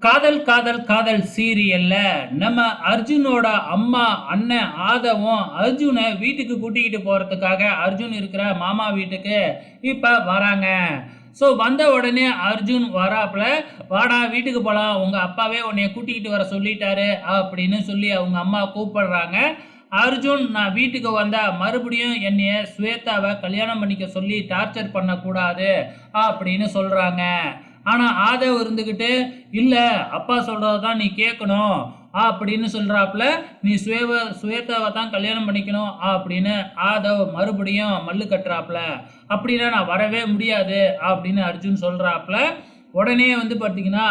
காதல் காதல் காதல் சீரியல்ல நம்ம அர்ஜுனோட அம்மா அண்ணன் ஆதவும் அர்ஜுனை வீட்டுக்கு கூட்டிக்கிட்டு போறதுக்காக அர்ஜுன் இருக்கிற மாமா வீட்டுக்கு இப்ப வராங்க. ஸோ வந்த உடனே அர்ஜுன் வராப்புல, வாடா வீட்டுக்கு போகலாம், உங்க அப்பாவே உன்னைய கூட்டிக்கிட்டு வர சொல்லிட்டாரு அப்படின்னு சொல்லி அவங்க அம்மா கூப்பிடுறாங்க. அர்ஜுன் நான் வீட்டுக்கு வந்தா மறுபடியும் என்னைய ஸ்வேதாவை கல்யாணம் பண்ணிக்க சொல்லி டார்ச்சர் பண்ணக்கூடாது அப்படின்னு சொல்றாங்க. ஆனா ஆதவ் இருந்துகிட்டு, இல்ல அப்பா சொல்றதை தான் நீ கேட்கணும் அப்படின்னு சொல்றாப்புல, நீ ஸ்வேதாவை தான் கல்யாணம் பண்ணிக்கணும் அப்படின்னு ஆதவ் மறுபடியும் மல்லு கட்டுறாப்புல. அப்படின்னா நான் வரவே முடியாது அப்படின்னு அர்ஜுன் சொல்றாப்புல. உடனே வந்து பார்த்தீங்கன்னா,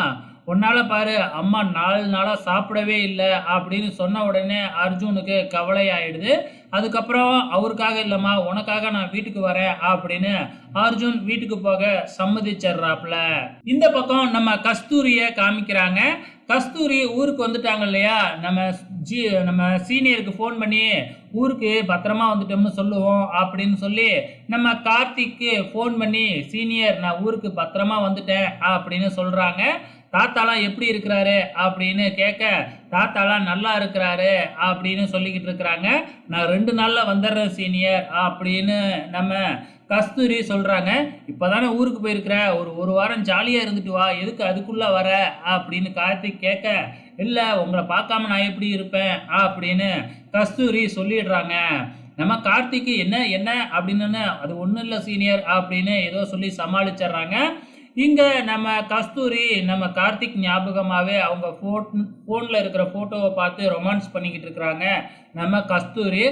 உன்னால பாரு அம்மா 4 நாளா சாப்பிடவே இல்ல அப்படின்னு சொன்ன உடனே அர்ஜுனுக்கு கவலை ஆயிடுது. அதுக்கப்புறம் அவருக்காக இல்லம்மா, உனக்காக நான் வீட்டுக்கு வரேன் அப்படின்னு அர்ஜுன் வீட்டுக்கு போக சம்மதிச்சிடுறாப்புல. இந்த பக்கம் நம்ம கஸ்தூரிய காமிக்கிறாங்க. கஸ்தூரி ஊருக்கு வந்துட்டாங்க இல்லையா, நம்ம சீனியருக்கு ஃபோன் பண்ணி ஊருக்கு பத்திரமா வந்துட்டோம்னு சொல்லுவோம் அப்படின்னு சொல்லி நம்ம கார்த்திக்கு ஃபோன் பண்ணி, சீனியர் நான் ஊருக்கு பத்திரமா வந்துட்டேன் அப்படின்னு சொல்றாங்க. தாத்தாலாம் எப்படி இருக்கிறாரு அப்படின்னு கேட்க, தாத்தாலாம் நல்லா இருக்கிறாரு அப்படின்னு சொல்லிக்கிட்டு இருக்கிறாங்க. நான் 2 நாள்ல வந்துடுறேன் சீனியர் அப்படின்னு நம்ம கஸ்தூரி சொல்றாங்க. இப்பதானே ஊருக்கு போயிருக்கிற, ஒரு வாரம் ஜாலியா இருந்துட்டு வா, எதுக்கு அதுக்குள்ள வர அப்படின்னு கார்த்திக் கேட்க, இல்ல உங்களை பார்க்காம நான் எப்படி இருப்பேன் அப்படின்னு கஸ்தூரி சொல்லிடுறாங்க. நம்ம கார்த்திக்கு என்ன என்ன அப்படின்னு, அது ஒன்றும் இல்லை சீனியர் அப்படின்னு ஏதோ சொல்லி சமாளிச்சிடுறாங்க. இங்க நம்ம கஸ்தூரி நம்ம கார்த்திக் ஞாபகமாவே அவங்க ஃபோன்ல இருக்கிற போட்டோவை பார்த்து ரொமான்ஸ் பண்ணிக்கிட்டு இருக்கிறாங்க நம்ம கஸ்தூரி.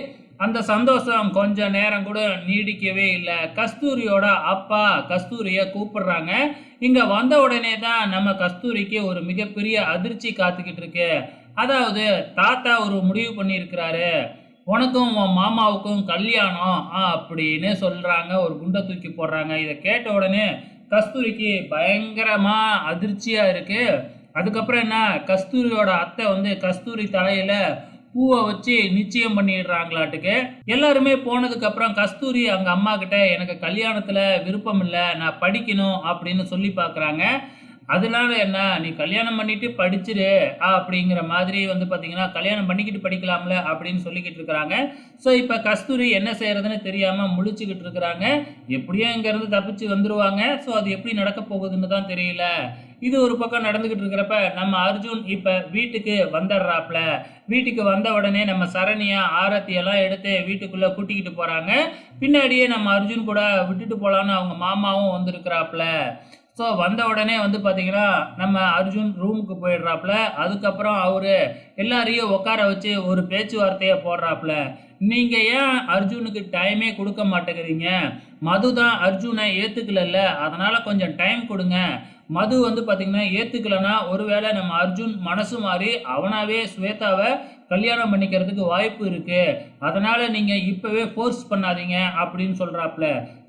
அந்த சந்தோஷம் கொஞ்ச நேரம் கூட நீடிக்கவே இல்லை. கஸ்தூரியோட அப்பா கஸ்தூரியை கூப்பிடுறாங்க. இங்க வந்த உடனே தான் நம்ம கஸ்தூரிக்கு ஒரு மிகப்பெரிய அதிர்ச்சி காத்துக்கிட்டு இருக்கு. அதாவது தாத்தா ஒரு முடிவு பண்ணியிருக்கிறாரு, உனக்கும் உன் மாமாவுக்கும் கல்யாணம் அப்படின்னு சொல்றாங்க. ஒரு குண்டை தூக்கி போடுறாங்க. இதை கேட்ட உடனே கஸ்தூரிக்கு பயங்கரமா அதிர்ச்சியா இருக்கு. அதுக்கப்புறம் என்ன, கஸ்தூரியோட அத்தை வந்து கஸ்தூரி தலையில பூவை வச்சு நிச்சயம் பண்ணிடுறாங்களாட்டுக்கு. எல்லாருமே போனதுக்கு அப்புறம் கஸ்தூரி அவங்க அம்மா கிட்ட, எனக்கு கல்யாணத்துல விருப்பம் இல்லை, நான் படிக்கணும் அப்படின்னு சொல்லி பார்க்குறாங்க. அதனால என்ன, நீ கல்யாணம் பண்ணிட்டு படிச்சிரு அப்படிங்கிற மாதிரி வந்து பார்த்தீங்கன்னா, கல்யாணம் பண்ணிக்கிட்டு படிக்கலாம்ல அப்படின்னு சொல்லிக்கிட்டு இருக்கிறாங்க. ஸோ இப்போ கஸ்தூரி என்ன செய்யறதுன்னு தெரியாமல் முழிச்சுக்கிட்டு இருக்கிறாங்க. எப்படியோ இங்கேருந்து தப்பிச்சு வந்துடுவாங்க. ஸோ அது எப்படி நடக்க போகுதுன்னு தான் தெரியல. இது ஒரு பக்கம் நடந்துக்கிட்டு இருக்கிறப்ப நம்ம அர்ஜுன் இப்போ வீட்டுக்கு வந்துடுறாப்புல. வீட்டுக்கு வந்த உடனே நம்ம சரணியா ஆரத்தி எல்லாம் எடுத்து வீட்டுக்குள்ளே கூட்டிக்கிட்டு போகிறாங்க. பின்னாடியே நம்ம அர்ஜுன் கூட விட்டுட்டு போகலான்னு அவங்க மாமாவும் வந்திருக்கிறாப்புல. ஸோ வந்த உடனே வந்து பார்த்தீங்கன்னா, நம்ம அர்ஜுன் ரூமுக்கு போயிடுறாப்புல. அதுக்கப்புறம் அவரு எல்லாரையும் உட்கார வச்சு ஒரு பேச்சுவார்த்தையை போடுறாப்புல. நீங்க ஏன் அர்ஜுனுக்கு டைமே கொடுக்க மாட்டேங்கிறீங்க? மது தான் அர்ஜுனை ஏத்துக்கலல்ல, அதனால கொஞ்சம் டைம் கொடுங்க. மது வந்து பார்த்தீங்கன்னா ஏத்துக்கலன்னா, ஒருவேளை நம்ம அர்ஜுன் மனசு மாறி அவனாவே ஸ்வேதாவை கல்யாணம் பண்ணிக்கிறதுக்கு வாய்ப்பு இருக்கு. அதனால நீங்க இப்பவே ஃபோர்ஸ் பண்ணாதீங்க அப்படின்னு சொல்றாப்புல.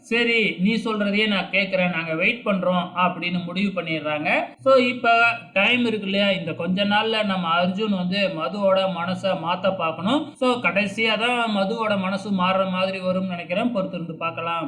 சரி நீ சொல்றதையே நான் கேட்குறேன், நாங்க வெயிட் பண்றோம் அப்படின்னு முடிவு பண்ணிடுறாங்க. ஸோ இப்போ டைம் இருக்கு இல்லையா, இந்த கொஞ்ச நாள்ல நம்ம அர்ஜுன் வந்து மதுவோட மனசை மாத்த பார்க்கணும். ஸோ கடைசியா தான் மதுவோட மனசு மாறுற மாதிரி வரும்னு நினைக்கிறேன். பொறுத்திருந்து பார்க்கலாம்.